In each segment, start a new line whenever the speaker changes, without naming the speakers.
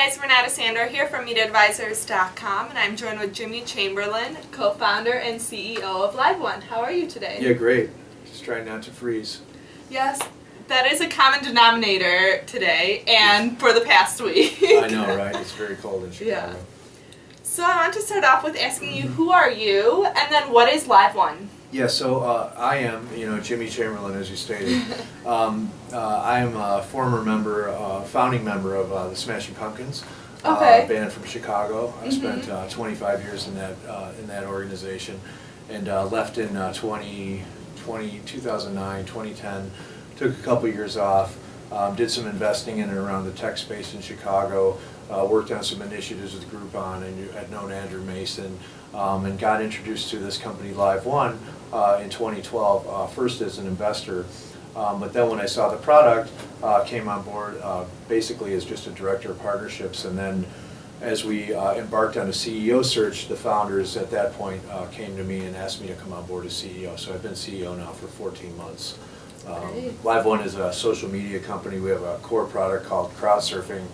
guys, Renata Sandor here from MediaAdvisors.com, and I'm joined with Jimmy Chamberlin, co-founder and CEO of LiveOne. How are you today?
Yeah, great. Just trying not to freeze.
Yes, that is a common denominator today and for the past week.
I know, right? It's very cold in Chicago.
Yeah. So I want to start off with asking you, who are you, and then what is LiveOne?
Yeah, so I am, Jimmy Chamberlin, as you stated. I am a former member, founding member of the Smashing Pumpkins, band from Chicago. I spent 25 years in that organization, and left in 2009, 2010. Took a couple years off, did some investing in and around the tech space in Chicago. Worked on some initiatives with Groupon, and had known Andrew Mason, and got introduced to this company LiveOne in 2012, first as an investor, but then when I saw the product, came on board basically as just a director of partnerships, and then as we embarked on a CEO search, the founders at that point came to me and asked me to come on board as CEO, so I've been CEO now for 14 months. LiveOne is a social media company. We have a core product called Crowdsurfing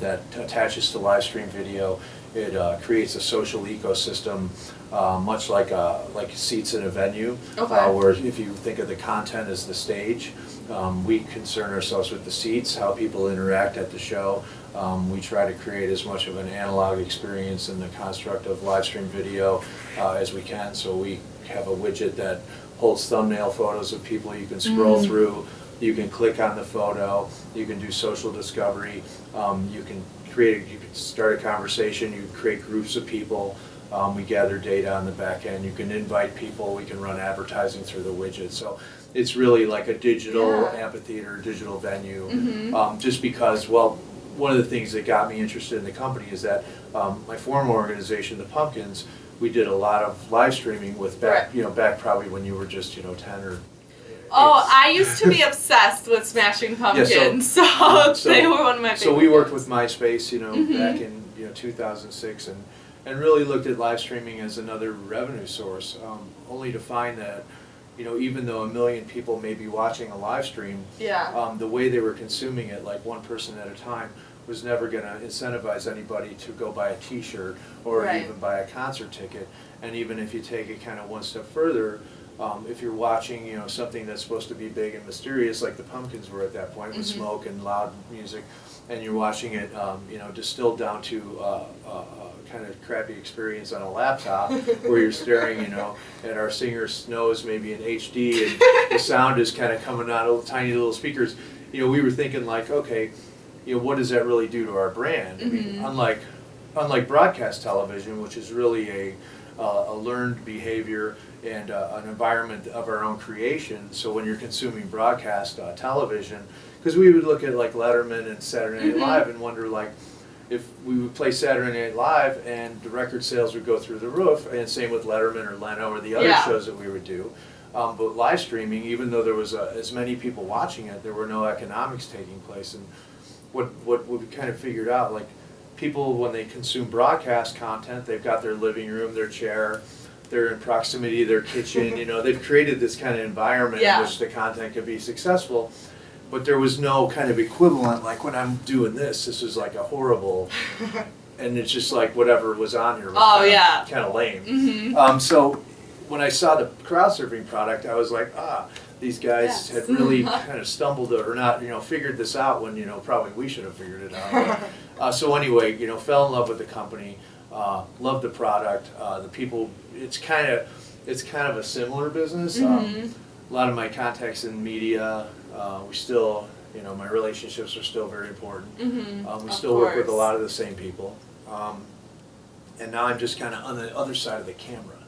that attaches to live stream video. It creates a social ecosystem, much like seats in a venue, where if you think of the content as the stage, we concern ourselves with the seats, how people interact at the show. We try to create as much of an analog experience in the construct of live stream video as we can. So we have a widget that holds thumbnail photos of people you can scroll through. You can click on the photo. You can do social discovery. You can start a conversation. You can create groups of people. We gather data on the back end. You can invite people. We can run advertising through the widget. So it's really like a digital amphitheater, digital venue. Just because, well, one of the things that got me interested in the company is that my former organization, the Pumpkins, we did a lot of live streaming with back probably when you were just 10 or.
Oh, I used to be obsessed with Smashing Pumpkins, so they were one of my favorites.
So we worked with MySpace, back in 2006, and really looked at live streaming as another revenue source, only to find that, even though 1 million people may be watching a live stream, the way they were consuming it, like one person at a time, was never going to incentivize anybody to go buy a T-shirt or even buy a concert ticket. And even if you take it kind of one step further, if you're watching, something that's supposed to be big and mysterious, like the Pumpkins were at that point, with smoke and loud music, and you're watching it, distilled down to kind of crappy experience on a laptop, where you're staring, at our singer's nose, maybe in HD, and the sound is kind of coming out of tiny little speakers. We were thinking like, okay, what does that really do to our brand? I mean, unlike broadcast television, which is really a learned behavior and an environment of our own creation. So when you're consuming broadcast television, because we would look at like Letterman and Saturday Night Live and wonder like if we would play Saturday Night Live and the record sales would go through the roof, and same with Letterman or Leno or the other shows that we would do. But live streaming, even though there was as many people watching it, there were no economics taking place. And what we kind of figured out, like, people, when they consume broadcast content, they've got their living room, their chair, they're in proximity to their kitchen, they've created this kind of environment in which the content can be successful, but there was no kind of equivalent, like when I'm doing this was like a horrible, and it's just like whatever was on here was kind of lame. So when I saw the crowdsurfing product, I was like, these guys had really kind of stumbled or not, figured this out when, probably we should have figured it out. So anyway, fell in love with the company, loved the product, the people. It's kind of a similar business. A lot of my contacts in media, we still, my relationships are still very important. We still work with a lot of the same people. And now I'm just kind of on the other side of the camera,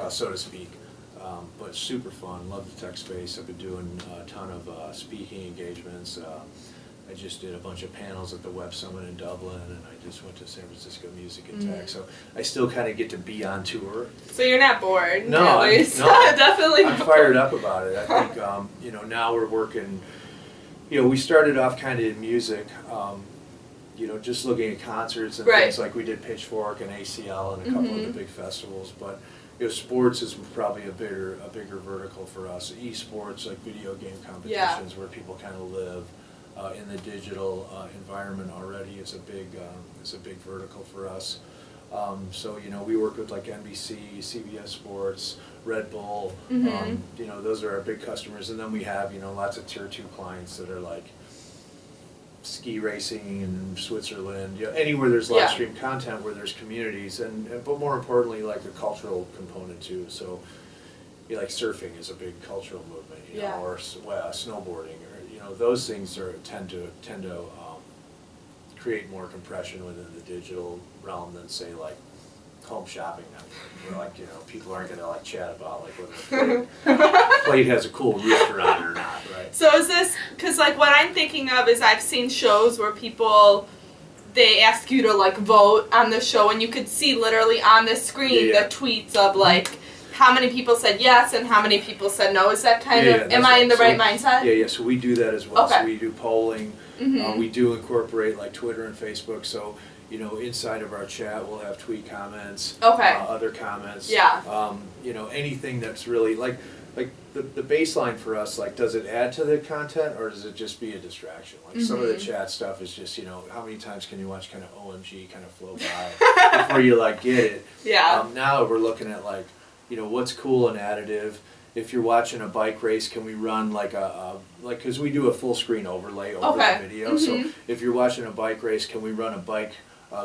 so to speak. But super fun, love the tech space. I've been doing a ton of speaking engagements. I just did a bunch of panels at the Web Summit in Dublin, and I just went to San Francisco Music and Tech. So I still kind of get to be on tour.
So you're not bored?
No,
Definitely.
I'm fired up about it. I think now we're working. We started off kind of in music. Just looking at concerts and things like we did Pitchfork and ACL and a couple of the big festivals, but. Sports is probably a bigger vertical for us. Esports, like video game competitions, where people kind of live. in the digital environment already is a big vertical for us. So we work with like NBC, CBS Sports, Red Bull. Those are our big customers, and then we have lots of tier 2 clients that are like ski racing in Switzerland. Anywhere there's live stream content, where there's communities, but more importantly, like a cultural component too. So like surfing is a big cultural movement, or snowboarding, or those things tend to create more compression within the digital realm than say like home shopping network, where like people aren't going to like chat about like whether the plate has a cool rooster on it or not, right?
So is this because like what I'm thinking of is I've seen shows where they ask you to like vote on the show, and you could see literally on the screen the tweets of like how many people said yes and how many people said no. Is that kind of, am I in the right mindset?
Yeah, so we do that as well.
Okay.
So we do polling. We do incorporate like Twitter and Facebook. So, inside of our chat, we'll have tweet comments, other comments. Anything that's really like the baseline for us, like, does it add to the content or does it just be a distraction? Like some of the chat stuff is just, how many times can you watch kind of OMG kind of flow by before you like get it? Now we're looking at like, what's cool and additive. If you're watching a bike race, can we run like because we do a full screen overlay over the video. So if you're watching a bike race, can we run a bike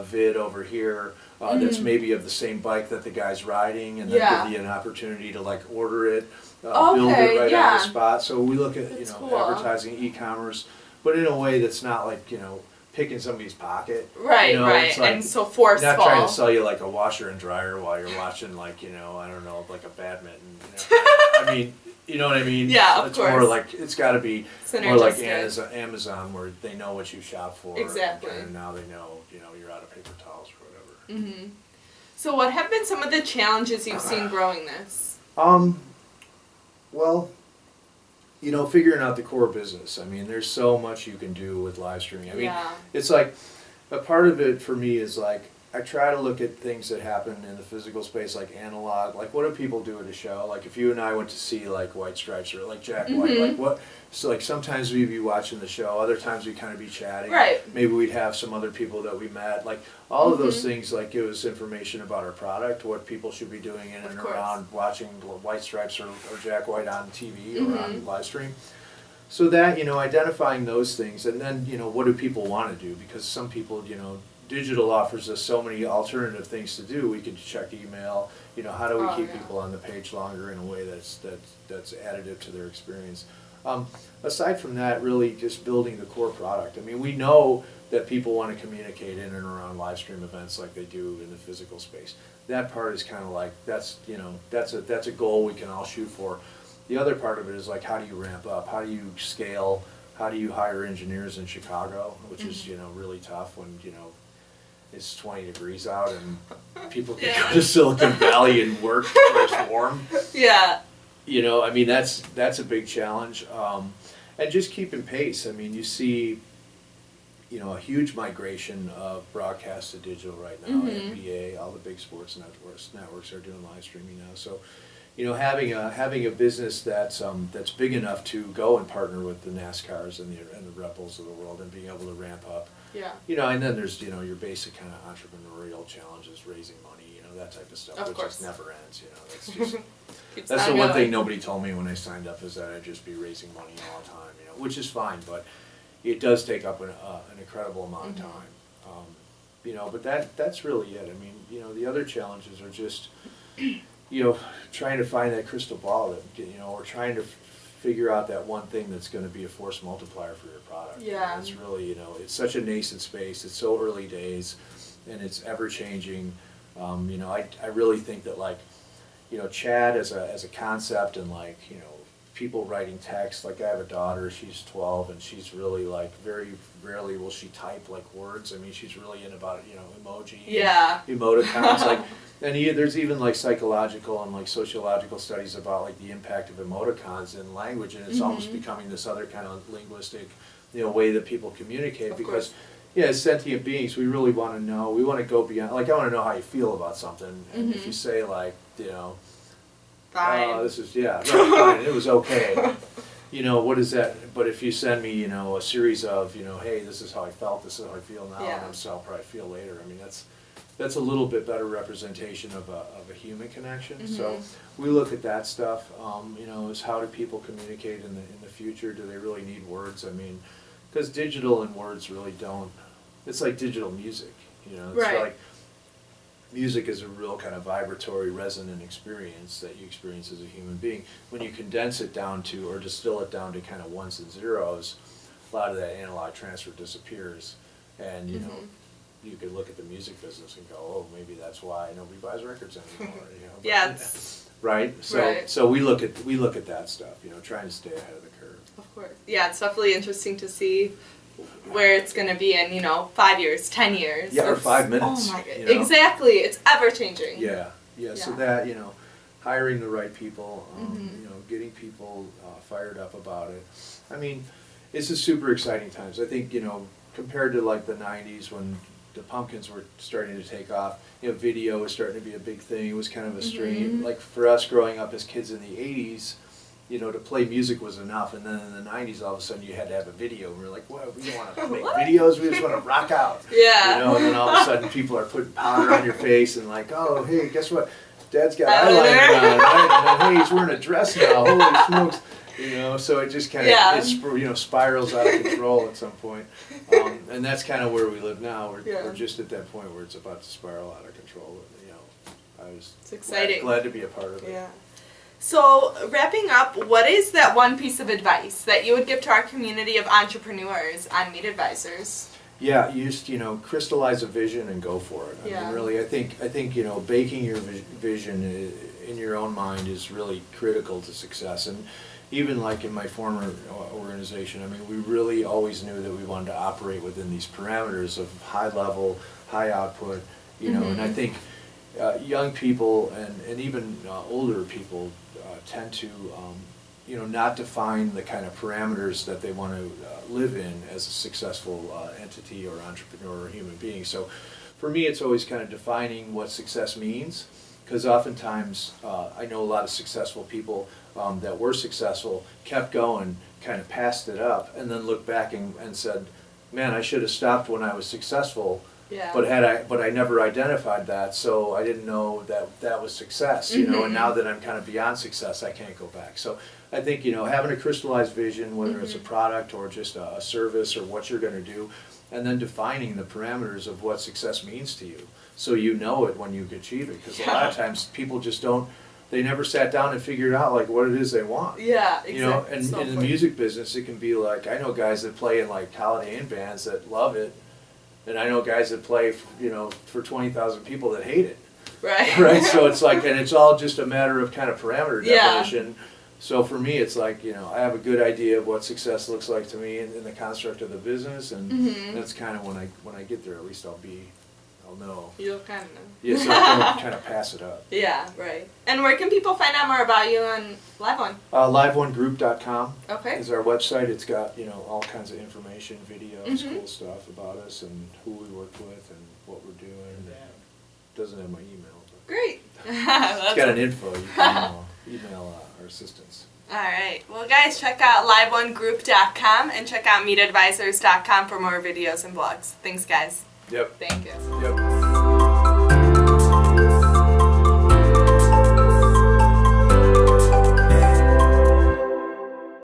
vid over here that's maybe of the same bike that the guy's riding, and then give you an opportunity to like order it, build it right on the spot. So we look at cool. Advertising, e-commerce, but in a way that's not like picking somebody's pocket.
Right, right. It's like and so forceful.
Not trying to sell you like a washer and dryer while you're watching like, I don't know, like a badminton. I mean, you know what I mean?
Yeah, of
it's
course.
More like, it's got to be more like Amazon where they know what you shop for.
Exactly.
And now they know, you're out of paper towels or whatever.
So what have been some of the challenges you've seen growing this?
Well, figuring out the core business. I mean, there's so much you can do with live streaming. I mean, it's like, a part of it for me is like, I try to look at things that happen in the physical space, like analog, like what do people do at a show? Like if you and I went to see like White Stripes or like Jack White, like what, so like sometimes we'd be watching the show, other times we'd kind of be chatting.
Right.
Maybe we'd have some other people that we met, like all of those things like give us information about our product, what people should be doing in and around watching White Stripes or Jack White on TV or on live stream. So that, identifying those things, and then, what do people want to do? Because some people, digital offers us so many alternative things to do. We could check email, how do we keep people on the page longer in a way that's additive to their experience. Aside from that, really just building the core product. I mean, we know that people want to communicate in and around live stream events like they do in the physical space. That part is kind of like, that's a goal we can all shoot for. The other part of it is like, how do you ramp up? How do you scale? How do you hire engineers in Chicago, which is, really tough when, it's 20 degrees out and people can go to Silicon Valley and work where it's warm.
Yeah.
I mean, that's a big challenge. And just keeping pace. I mean, you see, a huge migration of broadcast to digital right now. NBA, all the big sports networks are doing live streaming now. So, having a business that's big enough to go and partner with the NASCARs and the Red Bulls of the world and being able to ramp up. Yeah. And then there's your basic kind of entrepreneurial challenges, raising money, that type of stuff, which just never ends. That's just that's the one thing nobody told me when I signed up, is that I'd just be raising money all the time, which is fine, but it does take up an incredible amount of time. But that's really it. I mean, the other challenges are just trying to find that crystal ball that, or trying to figure out that one thing that's going to be a force multiplier for your product.
Yeah.
It's really, it's such a nascent space. It's so early days, and it's ever changing. I really think that like, chat as a concept, and like, people writing text. Like I have a daughter, she's 12, and she's really like, very rarely will she type like words. I mean, she's really in about, emoji, emoticons, like. And there's even like psychological and like sociological studies about like the impact of emoticons in language, and it's almost becoming this other kind of linguistic, way that people communicate. Because, as sentient beings, we really want to know. We want to go beyond. Like, I want to know how you feel about something. And if you say like,
fine.
this is fine. It was okay. you know, what is that? But if you send me, you know, a series of, you know, hey, this is how I felt, this is how I feel now,
Yeah.
and this is how I'll probably feel later. I mean, that's a little bit better representation of a human connection. So we look at that stuff. You know, is how do people communicate in the future? Do they really need words? I mean, because digital and words really don't. It's like digital music. You know, it's
Right.
like music is a real kind of vibratory, resonant experience that you experience as a human being. When you condense it down to, or distill it down to kind of ones and zeros, a lot of that analog transfer disappears. And, you know, you could look at the music business and go, oh, maybe that's why nobody buys records anymore. You know, but,
Yeah, it's,
right? So,
right.
so we look at that stuff, you know, trying to stay ahead of the curve.
of course. Yeah, it's definitely interesting to see where it's going to be in, 5 years, 10 years.
Yeah, or
It's-
5 minutes.
Oh my god.
you know?
Exactly. It's ever changing.
Yeah. So
Yeah.
that, you know, hiring the right people,
Mhm.
you know, getting people fired up about it. I mean, it's just super exciting times. I think, you know, compared to like the 90s when the Pumpkins were starting to take off, you know, video was starting to be a big thing. It was kind of a stream. Like for us growing up as kids in the 80s, you know, to play music was enough. And then in the 90s, all of a sudden you had to have a video. And we were like, what? We don't want to make
What?
videos. We just want to rock out.
Yeah.
You know, and then all of a sudden people are putting powder on your face and like, oh, hey, guess what? Dad's got
Eyeliner.
eyeliner on, right? And then, hey, he's wearing a dress now. Holy smokes. You know, so it just kind of,
Yeah.
spirals out of control at some point. And that's kind of where we live now. We're just at that point where it's about to spiral out of control. You know, I was
It's exciting.
glad to be a part of it.
Yeah. So, wrapping up, what is that one piece of advice that you would give to our community of entrepreneurs on Meet Advisors?
Yeah, you just, you know, crystallize a vision and go for it. I
Yeah.
mean, really, I think, you know, baking your vision in your own mind is really critical to success. And even like in my former organization, I mean, we really always knew that we wanted to operate within these parameters of high level, high output, you know, and I think young people and even older people tend to, you know, not define the kind of parameters that they want to live in as a successful entity or entrepreneur or human being. So for me, it's always kind of defining what success means, because oftentimes I know a lot of successful people that were successful, kept going, kind of passed it up, and then looked back and said, man, I should have stopped when I was successful.
Yeah.
But I never identified that, so I didn't know that was success, you know, and now that I'm kind of beyond success, I can't go back. So I think, you know, having a crystallized vision, whether it's a product or just a service or what you're going to do, and then defining the parameters of what success means to you, so you know it when you achieve it, because a lot of times people just don't, they never sat down and figured out like what it is they want.
Yeah, exactly.
You know, and
So
in the
important.
music business, it can be like, I know guys that play in like Holiday Inn bands that love it, and I know guys that play, you know, for 20,000 people that hate it.
Right.
Right. So it's like, and it's all just a matter of kind of parameter
Yeah.
definition. So for me, it's like, you know, I have a good idea of what success looks like to me in the construct of the business, and that's kind of when I get there, at least I'll know.
You'll kind of know.
Yeah, so I kind of pass it up.
Yeah, right. And where can people find out more about you on LiveOne?
LiveOneGroup.com
Okay.
is our website. It's got, you know, all kinds of information, videos, cool stuff about us and who we work with and what we're doing. It doesn't have my email, but
Great.
it's got an info. You can email our assistants.
All right. Well, guys, check out liveonegroup.com and check out meetadvisors.com for more videos and blogs. Thanks, guys.
Yep.
Thank you.
Yep.